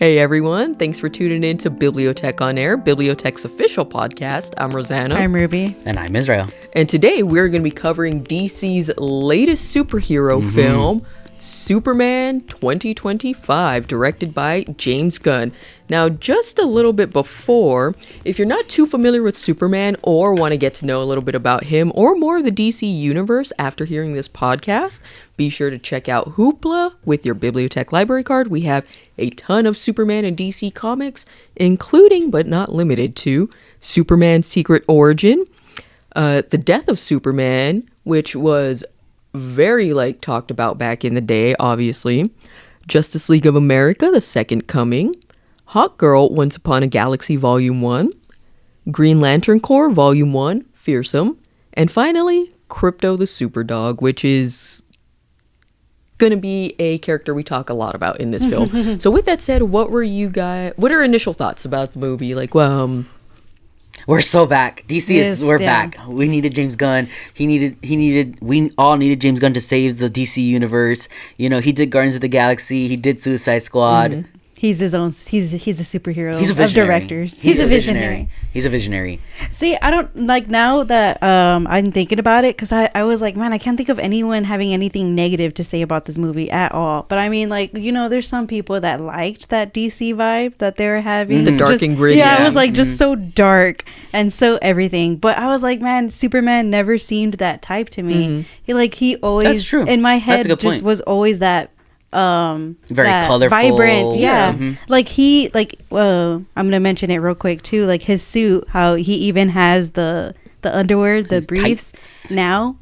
Hey everyone, thanks for tuning in to BiblioTech on Air, BiblioTech's official podcast. I'm Rosanna. I'm Ruby. And I'm Israel. And today we're going to be covering DC's latest superhero film, Superman 2025, directed by James Gunn. Now, just a little bit before, if you're not too familiar with Superman or want to get to know a little bit about him or more of the DC universe after hearing this podcast, be sure to check out Hoopla with your BiblioTech library card. We have a ton of Superman and DC comics, including but not limited to Superman's Secret Origin, The Death of Superman, which was very talked about back in the day, obviously, Justice League of America, The Second Coming, Hawk Girl, Once Upon a Galaxy Volume 1, Green Lantern Corps Volume 1, Fearsome, and finally, Crypto the Superdog, which is going to be a character we talk a lot about in this film. So with that said, what are initial thoughts about the movie? We're so back. We're back. We needed James Gunn. We all needed James Gunn to save the DC universe. You know, he did Guardians of the Galaxy. He did Suicide Squad. Mm-hmm. He's a superhero of directors. He's a visionary. He's a visionary. See, I don't now that I'm thinking about it, because I was like, man, I can't think of anyone having anything negative to say about this movie at all. But I mean, there's some people that liked that DC vibe that they were having. The dark and gritty. Yeah, it was just so dark and so everything. But I was like, man, Superman never seemed that type to me. He always, that's true. In my head, just was always that very colorful, vibrant. I'm gonna mention it real quick too, like his suit, how he even has the underwear, the briefs tights now,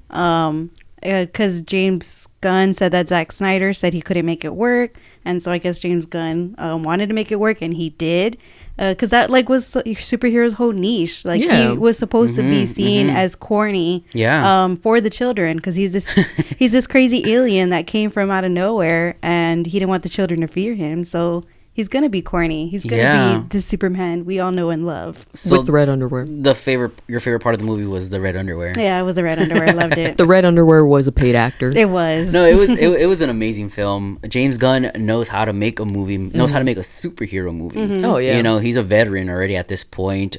because James Gunn said that Zack Snyder said he couldn't make it work, and so I guess James Gunn wanted to make it work, and he did. Because that was superhero's whole niche. He was supposed to be seen as corny, for the children, because he's this crazy alien that came from out of nowhere, and he didn't want the children to fear him. So he's gonna be corny. He's gonna be the Superman we all know and love. With the red underwear. Your favorite part of the movie was the red underwear. Yeah, it was the red underwear. I loved it. The red underwear was a paid actor. It was. No, it was an amazing film. James Gunn knows how to make a movie, knows how to make a superhero movie. Mm-hmm. Oh yeah. You know, he's a veteran already at this point.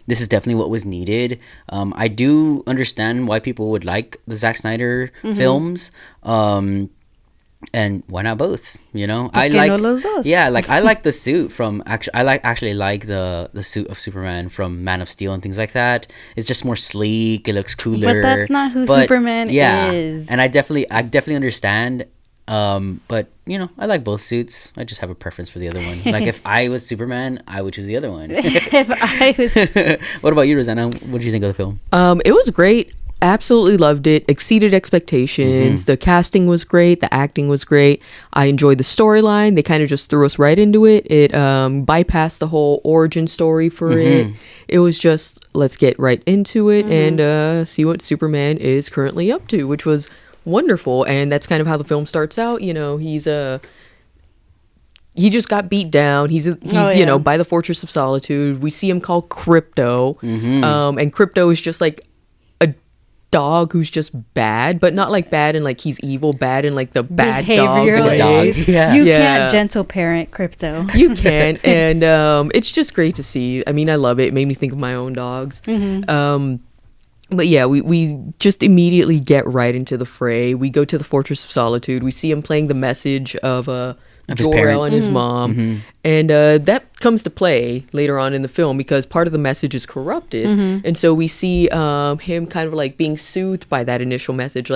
This is definitely what was needed. I do understand why people would like the Zack Snyder films. And why not both? You know, I like the suit from I like the suit of Superman from Man of Steel and things like that. It's just more sleek. It looks cooler. But that's not who Superman is. And I definitely understand. But you know, I like both suits. I just have a preference for the other one. Like if I was Superman, I would choose the other one. If I was. What about you, Rosanna? What did you think of the film? It was great. Absolutely loved it. Exceeded expectations. The casting was great. The acting was great. I enjoyed the storyline. They kind of just threw us right into it. It bypassed the whole origin story for it. It was just, let's get right into it and see what Superman is currently up to, which was wonderful. And that's kind of how the film starts out. You know, he just got beat down. He's by the Fortress of Solitude. We see him called Crypto. And Crypto is just like dog who's just bad, but not bad and he's evil, bad and the bad dogs and the dog. You can't gentle parent Crypto. You can, and it's just great to see. I mean, I love it. It made me think of my own dogs. But yeah, we just immediately get right into the fray. We go to the Fortress of Solitude. We see him playing the message of Jor-El and his mom, and that comes to play later on in the film because part of the message is corrupted, and so we see him kind of being soothed by that initial message,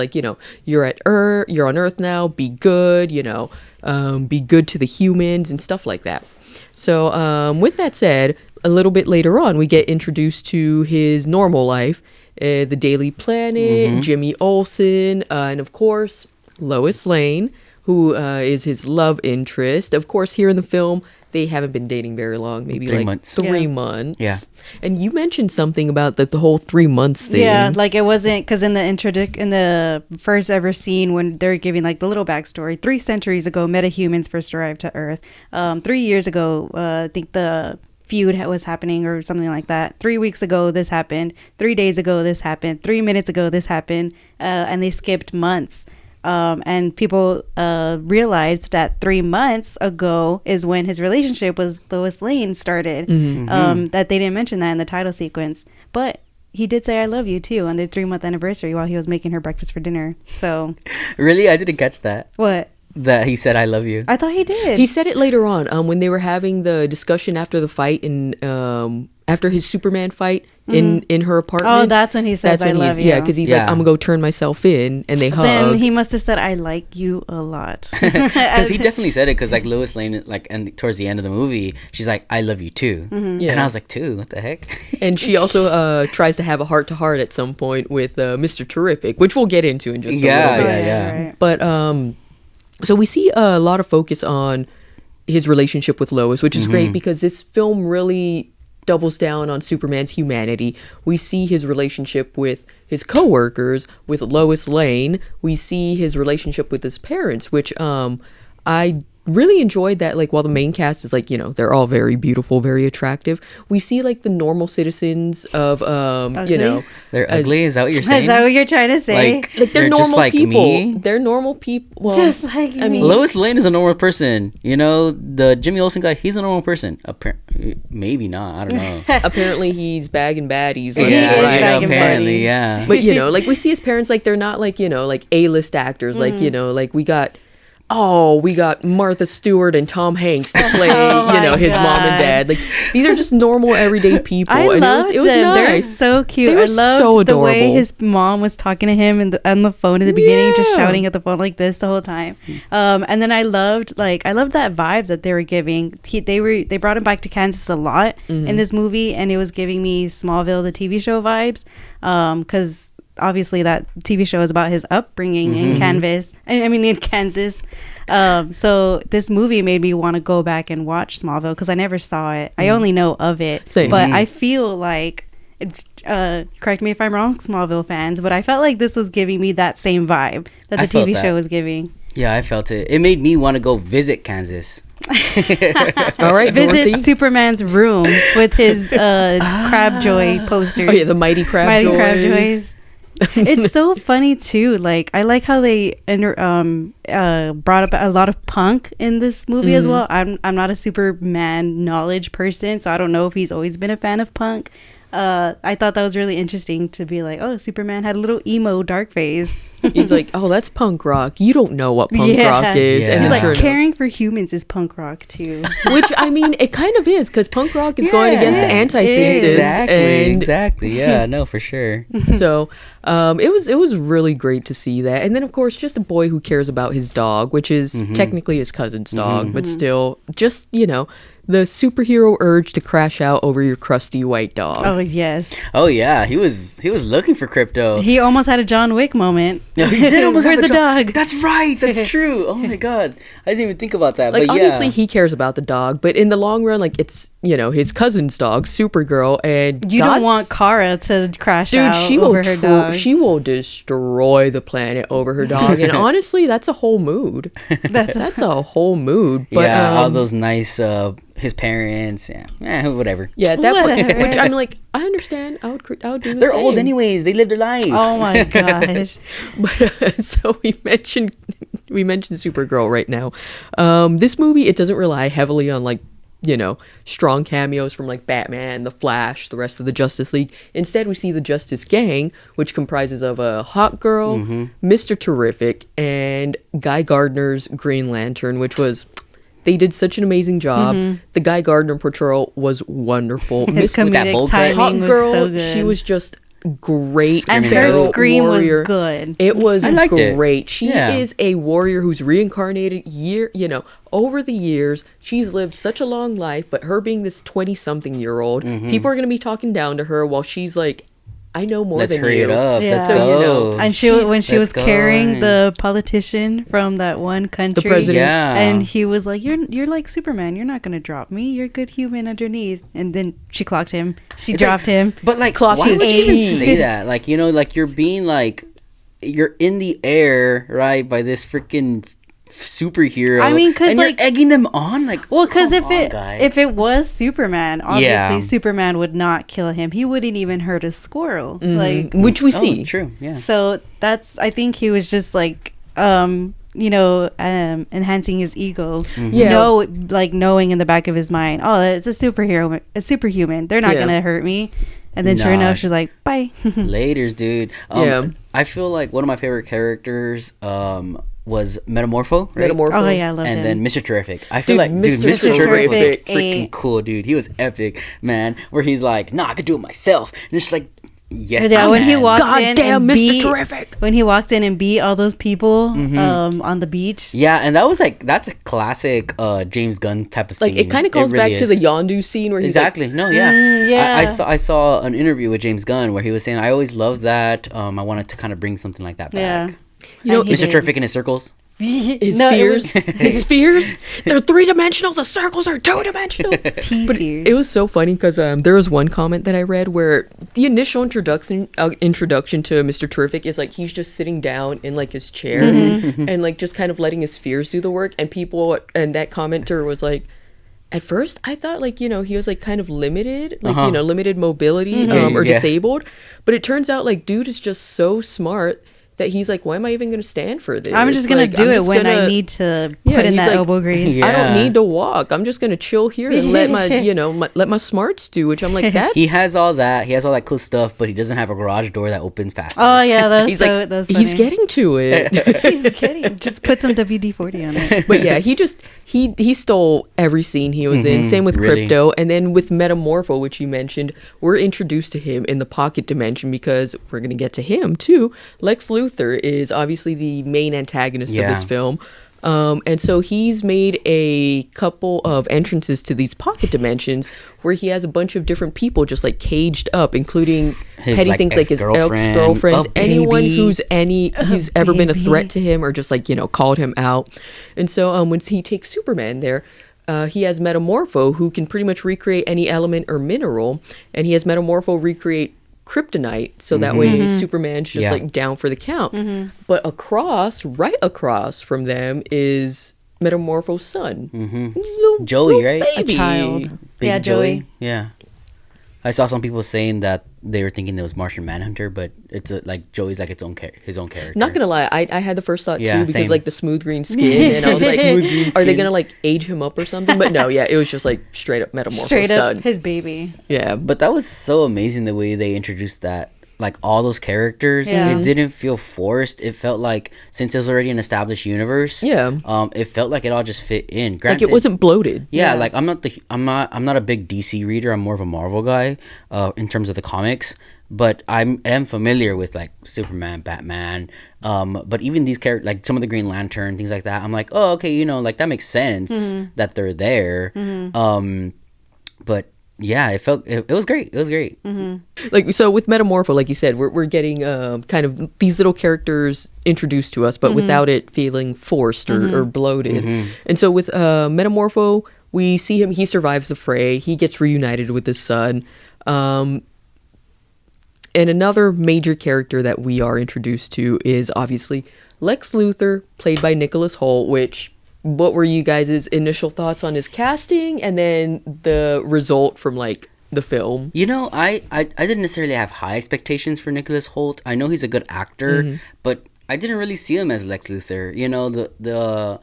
you're on Earth now, be good, be good to the humans and stuff like that. So with that said, a little bit later on, we get introduced to his normal life, the Daily Planet, Jimmy Olsen, and of course Lois Lane, who is his love interest. Of course, here in the film, they haven't been dating very long, maybe 3 months. 3 months. Yeah. And you mentioned something about the whole 3 months thing. Yeah, it wasn't, because in the first ever scene when they're giving the little backstory, 3 centuries ago, metahumans first arrived to Earth. 3 years ago, I think the feud was happening or something like that. 3 weeks ago, this happened. 3 days ago, this happened. 3 minutes ago, this happened. And they skipped months. And people realized that 3 months ago is when his relationship with Lois Lane started. That they didn't mention that in the title sequence, but he did say "I love you" too on their 3-month anniversary while he was making her breakfast for dinner. So really, I didn't catch that. what? That he said "I love you." I thought he did. He said it later on when they were having the discussion after the fight and after his Superman fight in her apartment. Oh, that's when he says "I love you." Yeah, because he's like, "I'm gonna go turn myself in," and they hug. Then he must have said "I like you" a lot. Because he definitely said it. Because like Lois Lane, like, and towards the end of the movie, she's like, "I love you too," Yeah. and I was like, "Too? What the heck?" And she also tries to have a heart to heart at some point with Mr. Terrific, which we'll get into in just a little bit. Right. But so we see a lot of focus on his relationship with Lois, which is great because this film really doubles down on Superman's humanity. We see his relationship with his coworkers, with Lois Lane. We see his relationship with his parents, which I really enjoyed that. Like, while the main cast is like, you know, they're all very beautiful, very attractive, we see like the normal citizens of you know, They're ugly. Is that what you're saying? Is that what you're trying to say? like they're normal just like people. me? They're normal people. Well, Just like I mean, Lois Lane is a normal person. You know, the Jimmy Olsen guy, he's a normal person. Maybe not. I don't know. apparently he's bagging baddies. Like, is bagging apparently, baddies. yeah. But you know, like we see his parents, like they're not like, you know, like A-list actors. Like, you know, like we got Martha Stewart and Tom Hanks to play, you know, his mom and dad. Like, these are just normal everyday people. I and loved it was them. They're nice. so cute. They were I loved so the way adorable. his mom was talking to him on the phone at the beginning, just Yeah. shouting at the phone like this the whole time. And then I loved that vibe that they were giving. They brought him back to Kansas a lot in this movie, and it was giving me Smallville, the TV show vibes. Because obviously that TV show is about his upbringing in Kansas. So this movie made me want to go back and watch Smallville because I never saw it. I only know of it. Same. But I feel like it's, correct me if I'm wrong, Smallville fans, but I felt like this was giving me that same vibe that the I felt TV that. show was giving. Yeah, I felt it. It made me want to go visit Kansas. All right, Visit Dorothy. Superman's room with his Crab Joy posters. Oh yeah, the Mighty Crab Joys. Crab Joys. It's so funny too. Like, I like how they brought up a lot of punk in this movie as well. I'm not a Superman knowledge person, so I don't know if he's always been a fan of punk. I thought that was really interesting to be like, oh, Superman had a little emo dark phase. He's like, oh, that's punk rock. You don't know what punk Yeah. rock is. Yeah. And He's then like, sure enough- caring for humans is punk rock too. which I mean, it kind of is because punk rock is going against the antithesis. Exactly. Yeah, no, for sure. So it was really great to see that. And then of course just a boy who cares about his dog, which is technically his cousin's dog, but still just, you know, the superhero urge to crash out over your crusty white dog. Oh yes, Oh yeah, he was looking for crypto. he almost had a John Wick moment. No, he did almost Where's have the dog? That's right. That's true. Oh my god, I didn't even think about that. Like, but obviously yeah. he cares about the dog, but in the long run, like, it's, you know, his cousin's dog, Supergirl, and You don't want Kara to crash dude, out she over will her dog. she will destroy the planet over her dog, and honestly, that's a whole mood. That's a whole mood. But yeah, all those nice his parents, whatever. yeah, that part, Whatever. which I'm like, I understand. I would do the They're same. old anyways. They live their life. Oh my gosh. But so we mentioned Supergirl right now. This movie, it doesn't rely heavily on, like, you know, strong cameos from like Batman, the Flash, the rest of the Justice League. Instead, we see the Justice Gang, which comprises of a Hawk Girl, Mr. Terrific, and Guy Gardner's Green Lantern, which was, they did such an amazing job. The Guy Gardner portrayal was wonderful. His with that comedic bold cut. Hawk timing was Girl, so good. she was just great. And her feral scream warrior. was good. It was I liked it. great. She Yeah. is a warrior who's reincarnated over the years. She's lived such a long life, but her being this 20-something-year-old, people are going to be talking down to her while she's like, I know more Let's than hurry you. it up. Yeah. Let's So, go. you know, And when she was Let's go. carrying the politician from that one country, president. Yeah. and he was like, "You're like Superman. You're not gonna drop me. You're a good human underneath." And then she clocked him. She It's dropped him. But like, Clock why his would you even age. say that? Like, you know, like you're being like, you're in the air, right, by this freaking superhero. I mean, 'cause, and like- you're egging them on, like, Well, because come on, guy. if it was Superman, obviously Yeah. Superman would not kill him. He wouldn't even hurt a squirrel. Like, Which we Oh, see. true, yeah. so I think he was just like enhancing his ego. Yeah. Knowing in the back of his mind, oh, it's a superhuman. They're not gonna hurt me. And then sure enough, she's like, bye. Laters, dude. I feel like one of my favorite characters was Metamorpho, right? Metamorpho. Oh yeah, I loved him. And then Mr. Terrific. I feel like Mr. Terrific was freaking cool, dude. He was epic, man. Where he's like, "No, I could do it myself." And it's like, yes, yeah, when he walked Goddamn, Mr. Terrific. When he walked in and beat all those people on the beach. Yeah, and that's a classic James Gunn type of scene. Like, it kind of calls back to the Yondu scene where he's exactly. like, No, yeah. Yeah. I saw an interview with James Gunn where he was saying, I always loved that. I wanted to kind of bring something like that back. Yeah. Mr. Terrific in his circles. His fears, they're 3-dimensional. The circles are 2-dimensional. But it was so funny because there was one comment that I read where the initial introduction to Mr. Terrific is like he's just sitting down in like his chair and like just kind of letting his fears do the work, and that commenter was like, at first I thought like, he was like kind of limited, like limited mobility or disabled, but it turns out like dude is just so smart that he's like, why am I even going to stand for this? I'm just going to do it when I need to put in that elbow grease. I don't need to walk. I'm just going to chill here and let my, let my smarts do, which I'm like, that's... He has all that cool stuff, but he doesn't have a garage door that opens faster. Oh, yeah, that's funny. He's getting to it. Just put some WD-40 on it. But yeah, he stole every scene he was in. Same with Crypto. And then with Metamorpho, which you mentioned, we're introduced to him in the pocket dimension because we're going to get to him too. Lex Luthor is obviously the main antagonist of this film. And so he's made a couple of entrances to these pocket dimensions where he has a bunch of different people just like caged up, including petty things like his ex-girlfriends, anyone who's ever been a threat to him or just like, called him out. And so when he takes Superman there, he has Metamorpho, who can pretty much recreate any element or mineral, and he has Metamorpho recreate kryptonite, so that way Superman's just like down for the count. But right across from them is Metamorpho's son, Joey, right? A child. Big Joey. Yeah. I saw some people saying that they were thinking it was Martian Manhunter, but it's Joey's like his own character. Not gonna lie, I had the first thought too because same. like the smooth green skin, and I was like, are they gonna like age him up or something? But no, it was just like straight up Metamorpho's son, his baby. Yeah, but that was so amazing the way they introduced that. Like all those characters, it didn't feel forced. It felt like since it was already an established universe, it felt like it all just fit in. Granted, like it wasn't bloated. Yeah, like I'm not a big DC reader. I'm more of a Marvel guy, in terms of the comics. But I am familiar with like Superman, Batman. But even these characters, like some of the Green Lantern, things like that, I'm like, oh, okay, like that makes sense that they're there. But yeah, it was great. It was great. Like, so with Metamorpho, like you said, we're getting kind of these little characters introduced to us, but without it feeling forced or bloated. And so with Metamorpho, we see him, he survives the fray, he gets reunited with his son. And another major character that we are introduced to is obviously Lex Luthor, played by Nicholas Hoult, which... What were you guys' initial thoughts on his casting and then the result from like the film? I didn't necessarily have high expectations for Nicholas Hoult. I know he's a good actor, but I didn't really see him as Lex Luthor. The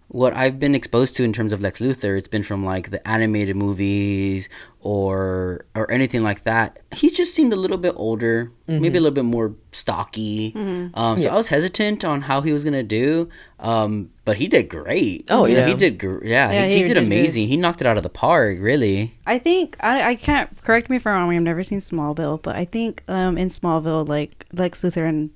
what I've been exposed to in terms of Lex Luthor, it's been from like the animated movies or anything like that. He just seemed a little bit older, maybe a little bit more stocky. So I was hesitant on how he was gonna do, but he did great. Oh yeah, he did. He did amazing. Good. He knocked it out of the park. Really. I think I can't, correct me if I'm wrong. I've never seen Smallville, but I think in Smallville, like Lex Luthor and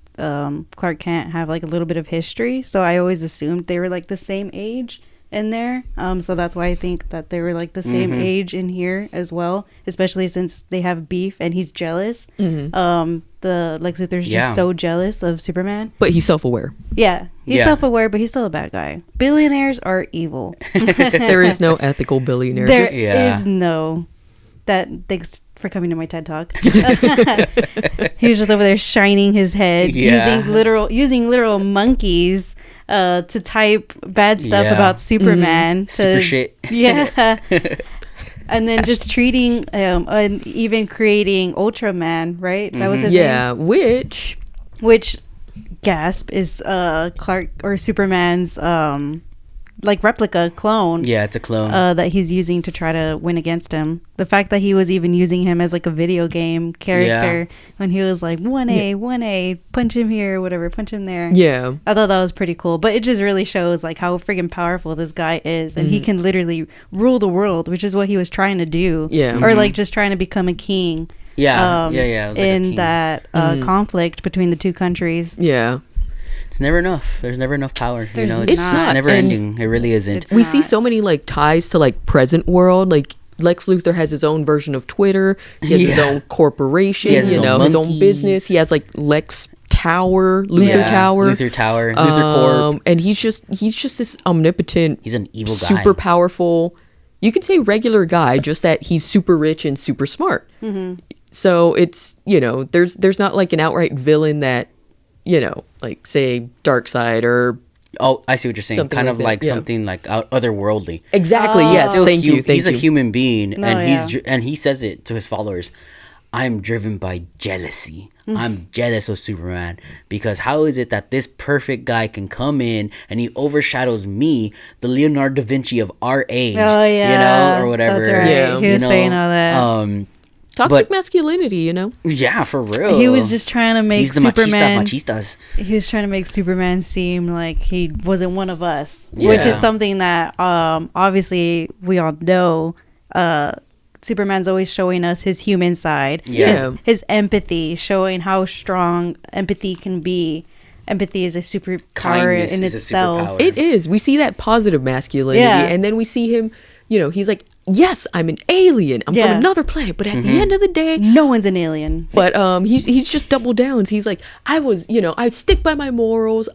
Clark Kent have like a little bit of history, so I always assumed they were like the same age in there, so that's why I think that they were like the same age in here as well, especially since they have beef and he's jealous. The Lex Luthor's just so jealous of Superman, but he's self-aware. He's self-aware, but he's still a bad guy. Billionaires are evil. There is no ethical billionaire. There is no. Thanks for coming to my TED Talk. He was just over there shining his head, using literal monkeys to type bad stuff about Superman. Super shit. Yeah. And then just treating and even creating Ultraman, right? That was his name. Which Gasp is Clark or Superman's like replica clone. Yeah, it's a clone that he's using to try to win against him. The fact that he was even using him as like a video game character when he was like 1A, punch him here, whatever, punch him there. Yeah. I thought that was pretty cool. But it just really shows like how freaking powerful this guy is, and he can literally rule the world, which is what he was trying to do. Yeah. Or like just trying to become a king. Yeah. It was like a in king. that conflict between the two countries. Yeah. It's never enough. There's never enough power. There's It's not. just never And ending. It really isn't. It's We see not. so many like ties to like present world. Like Lex Luthor has his own version of Twitter. He has his own corporation. He has his You own know, his own monkeys. business. He has like Lex Tower, Luthor Tower, Luthor Tower, Luthor Corp. and he's just this omnipotent. He's an evil guy. super powerful. You could say regular guy, just that he's super rich and super smart. So it's, you know, there's not like an outright villain that, you know, like say Darkseid or Oh, I see what you're saying. Something Kind like of that, like yeah. something like otherworldly. exactly. Yes, Still thank you. He's a human being, No, and yeah. and he says it to his followers. I'm driven by jealousy. I'm jealous of Superman because how is it that this perfect guy can come in and he overshadows me, the Leonardo da Vinci of our age? Oh, yeah. You know, or whatever. That's right. Yeah. He was saying all that. Toxic but- masculinity, you know. Yeah, for real. He was just trying to make He's the Superman. machistas. He was trying to make Superman seem like he wasn't one of us, which is Yeah. something that obviously we all know. Superman's always showing us his human side, Yeah. his empathy, showing how strong empathy can be. Empathy is a superpower Kindness in is a itself. superpower. It is. We see that positive masculinity, Yeah. and then we see him. You know, he's like, yes, I'm an alien. I'm Yeah. from another planet, but at Mm-hmm. the end of the day, No one's an alien. but he's just double downs. He's like, I stick by my morals.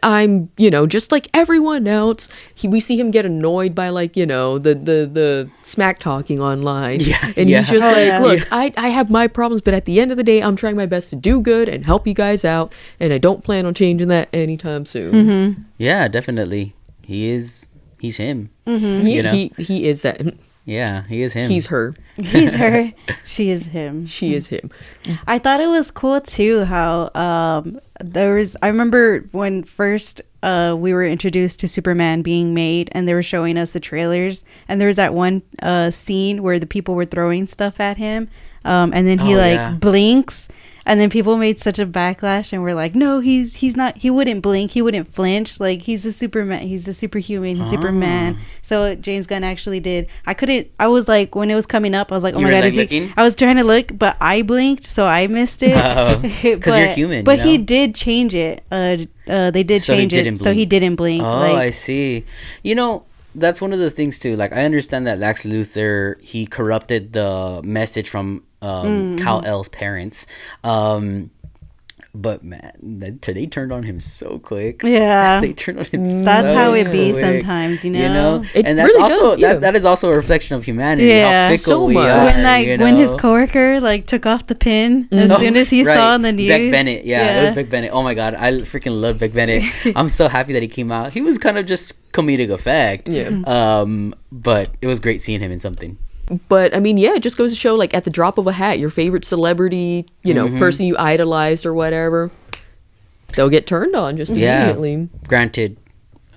I'm, you know, just like everyone else. We see him get annoyed by like, you know, the smack talking online. Yeah, And yeah. he's just Oh, like, yeah. look, I have my problems, but at the end of the day, I'm trying my best to do good and help you guys out. And I don't plan on changing that anytime soon. Yeah, definitely. He's him. He, You know? he is that. Yeah, he is him. He's her. He's her. She is him. She is him. I thought it was cool too how I remember when first we were introduced to Superman being made and they were showing us the trailers, and there was that one scene where the people were throwing stuff at him, and then he Oh, like yeah. blinks, and then people made such a backlash and were like, no, he's not, he wouldn't blink, he wouldn't flinch, like he's a Superman, he's a superhuman, he's Superman. So James Gunn actually did. I was like, when it was coming up, I was like, oh You my were, god, like, is he? looking? I was trying to look, but I blinked, so I missed it. Oh, 'cause you're human, But you he know? did change it. They did So he change it, didn't so he blink. didn't blink. Oh, like, I see. You know, that's one of the things too. Like, I understand that Lex Luthor, he corrupted the message from Kal-El's parents. But man, they turned on him so quick. Yeah. They turned on him. That's so how it be quick, sometimes, you know? It and that's really also does, yeah. that is also a reflection of humanity. Yeah. How fickle So we much. are. When his coworker like took off the pin as Oh, soon as he right. saw on the news. Beck Bennett, yeah, it was Beck Bennett. Oh my god, I freaking love Beck Bennett. I'm so happy that he came out. He was kind of just comedic effect. Yeah. But it was great seeing him in something. But I mean, yeah, it just goes to show, like, at the drop of a hat, your favorite celebrity, you know, person you idolized or whatever, they'll get turned on just immediately. Granted,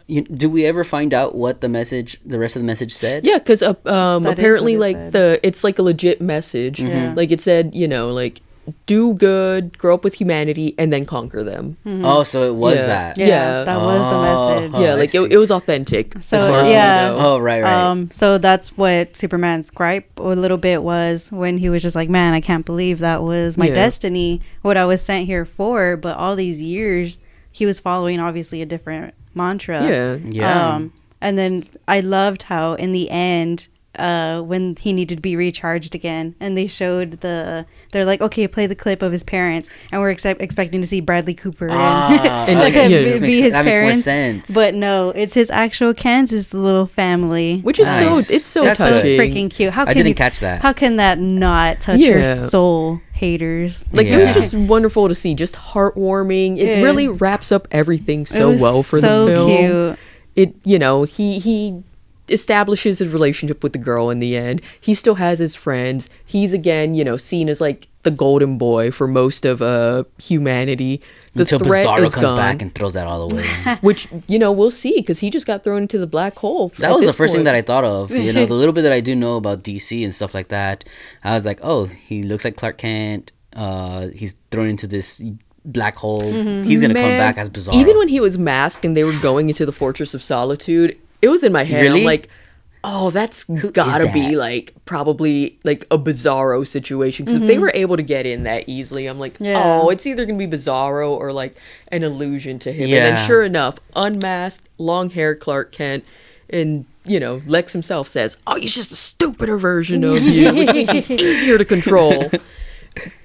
do we ever find out what the rest of the message said? Yeah, because is apparently, what it like, said. it's like a legit message. Yeah. Like, it said, you know, like, do good, grow up with humanity, and then conquer them. Oh, so it was Yeah. that. Yeah, that was the message. Oh, Yeah, I like, see. it was authentic. So, as far as yeah. we know. Oh, right. So that's what Superman's gripe a little bit was when he was just like, man, I can't believe that was my Yeah. destiny, what I was sent here for. But all these years, he was following obviously a different mantra. Yeah. Yeah. And then I loved how in the end, when he needed to be recharged again, and they showed they're like, okay, play the clip of his parents, and we're expecting to see Bradley Cooper And, like, and yeah, be his that makes more parents. sense. But no, it's his actual Kansas little family, Which is Nice. it's so That's touching. freaking cute. How I can didn't you, catch that. How can that not touch your Yeah. soul, haters? Like, it was Yeah. just wonderful to see, just heartwarming. It Yeah. really wraps up everything It so was well for so the film. cute. It, you know, he establishes his relationship with the girl in the end. He still has his friends. He's again, you know, seen as like the golden boy for most of humanity. The Until threat Bizarro is comes gone, back and throws that all away. which we'll see because he just got thrown into the black hole. That was the first thing that I thought of. The little bit that I do know about DC and stuff like that, I was like, oh, he looks like Clark Kent. He's thrown into this black hole. He's gonna come back as Bizarro. Even when he was masked and they were going into the Fortress of Solitude, it was in my head. Really? I'm like, oh, that's gotta be like probably like a Bizarro situation. Because if they were able to get in that easily, I'm like, oh, it's either gonna be Bizarro or like an illusion to him. And then sure enough, unmasked, long hair Clark Kent, and Lex himself says, oh, he's just a stupider version of you, which means he's easier to control.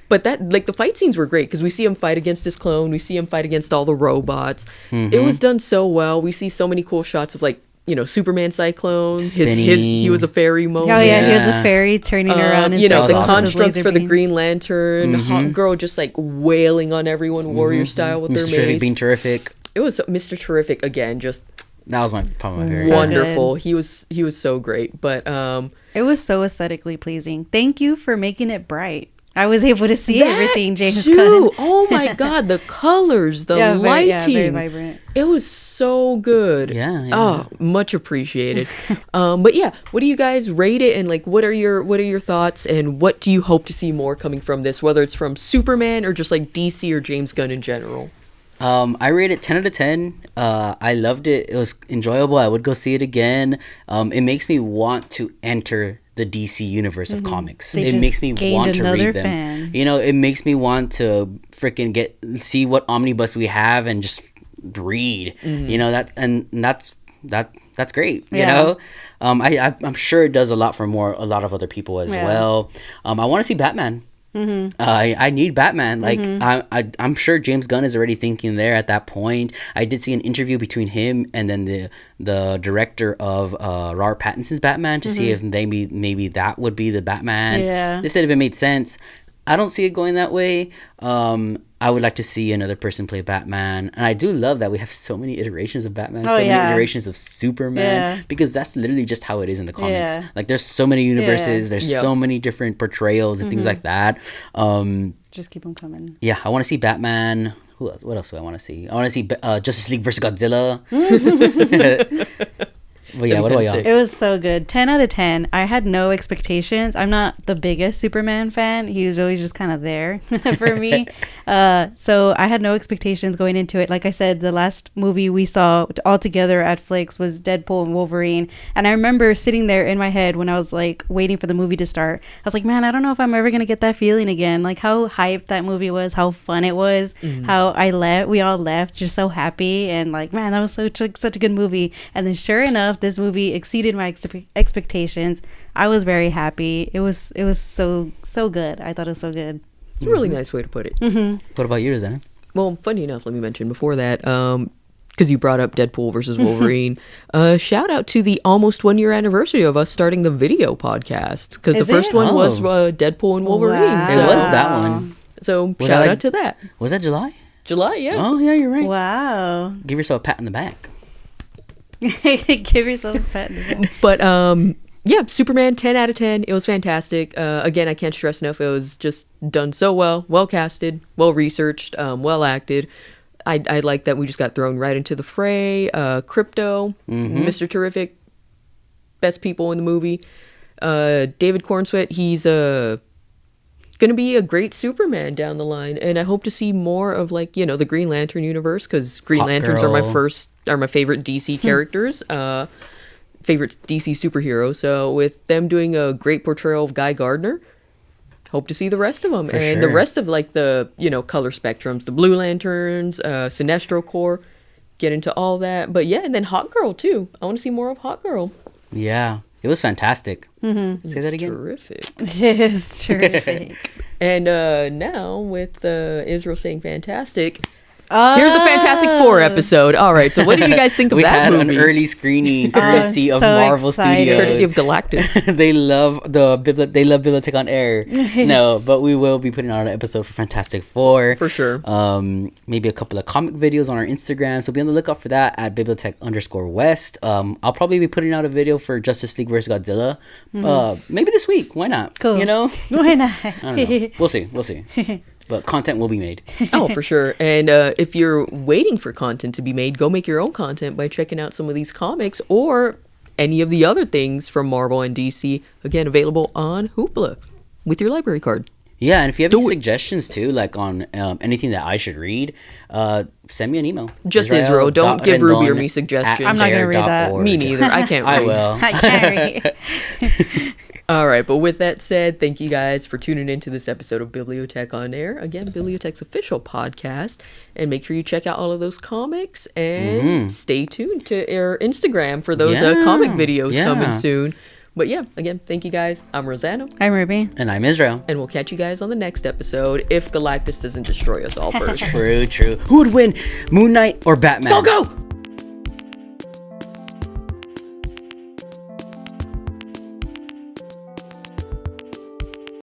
But that, like, the fight scenes were great because we see him fight against his clone. We see him fight against all the robots. It was done so well. We see so many cool shots of, like, Superman Cyclones. He was a fairy moment. Oh, yeah, he was a fairy turning around. And the awesome. constructs for the Green Lantern. Hawk Girl just, like, wailing on everyone warrior style with their mace. Mr. Terrific being terrific. It was Mr. Terrific, again, just... That was probably my favorite. Wonderful. He was so great. But it was so aesthetically pleasing. Thank you for making it bright. I was able to see everything, James Gunn. Oh my God, the colors, the lighting. Very vibrant. It was so good. Yeah. Oh, much appreciated. But yeah, what do you guys rate it, and like what are your thoughts, and what do you hope to see more coming from this, whether it's from Superman or just like DC or James Gunn in general? I rate it 10 out of 10. I loved it. It was enjoyable. I would go see it again. It makes me want to enter the DC universe of comics. It makes me want to read them. Fan. It makes me want to freaking see what omnibus we have and just read. That's great. I'm sure it does a lot for a lot of other people as well. I want to see Batman. I need Batman. Like I'm sure James Gunn is already thinking there at that point. I did see an interview between him and then the director of Robert Pattinson's Batman to see if maybe that would be the Batman. Yeah. They said if it made sense. I don't see it going that way. I would like to see another person play Batman. And I do love that we have so many iterations of Batman, many iterations of Superman, because that's literally just how it is in the comics. Yeah. Like, there's so many universes, there's so many different portrayals and things like that. Just keep them coming. Yeah, I want to see Batman. What else do I want to see? I want to see Justice League versus Godzilla. But yeah, what about y'all? It was so good. 10 out of 10. I had no expectations. I'm not the biggest Superman fan. He was always just kind of there for me. So I had no expectations going into it. Like I said, the last movie we saw all together at Flix was Deadpool and Wolverine. And I remember sitting there in my head when I was like waiting for the movie to start. I was like, man, I don't know if I'm ever going to get that feeling again. Like how hyped that movie was, how fun it was, how we all left just so happy. And like, man, that was such a good movie. And then sure enough, this movie exceeded my expectations. I was very happy. It was so good. I thought it was so good. It's a really nice way to put it. What about you, Rosanna? Well, funny enough, let me mention before that, because you brought up Deadpool versus Wolverine, shout out to the almost 1 year anniversary of us starting the video podcast, because the first one was Deadpool and Wolverine. Wow. It was that one. So shout out to that. Was that July? July, yeah. Oh, yeah, you're right. Wow. Give yourself a pat in the back. Give yourself a pat. But yeah, Superman 10 out of 10. It was fantastic. Again, I can't stress enough. It was just done so well casted, well researched, well acted. I like that we just got thrown right into the fray. Crypto, Mr. Terrific, best people in the movie. David Cornsweet, he's going to be a great Superman down the line, and I hope to see more of the Green Lantern universe, because Green Lanterns are my favorite DC characters, favorite DC superhero. So with them doing a great portrayal of Guy Gardner, hope to see the rest of them the rest of the color spectrums, the Blue Lanterns, Sinestro Corps, get into all that. But yeah, and then Hawk Girl too. I want to see more of Hawk Girl. Yeah. It was fantastic. Say that again. Terrific. It was terrific. And now with Israel saying fantastic, Here's the Fantastic Four episode. All right, so what did you guys think of We that had movie? an early screening courtesy of so Marvel excited. Studios. Courtesy of Galactus. They love BiblioTech on air. No, but we will be putting out an episode for Fantastic Four. For sure. Maybe a couple of comic videos on our Instagram. So be on the lookout for that at BiblioTech_West. I'll probably be putting out a video for Justice League vs. Godzilla. Maybe this week. Why not? Cool. You know? Why not? I don't know. We'll see. But content will be made. Oh, for sure. And if you're waiting for content to be made, go make your own content by checking out some of these comics or any of the other things from Marvel and DC. Again, available on Hoopla with your library card. Yeah, and if you have any suggestions too, like on anything that I should read, send me an email. Just Israel. Don't give Ruby or me suggestions. I'm not gonna read that. Me neither. I can't read. I will. I can't read. All right, but with that said, thank you guys for tuning into this episode of BiblioTech on Air. Again, BiblioTech's official podcast. And make sure you check out all of those comics and stay tuned to our Instagram for those comic videos coming soon. But yeah, again, thank you guys. I'm Rosanna. I'm Ruby. And I'm Israel. And we'll catch you guys on the next episode if Galactus doesn't destroy us all first. True. Who would win, Moon Knight or Batman? Go!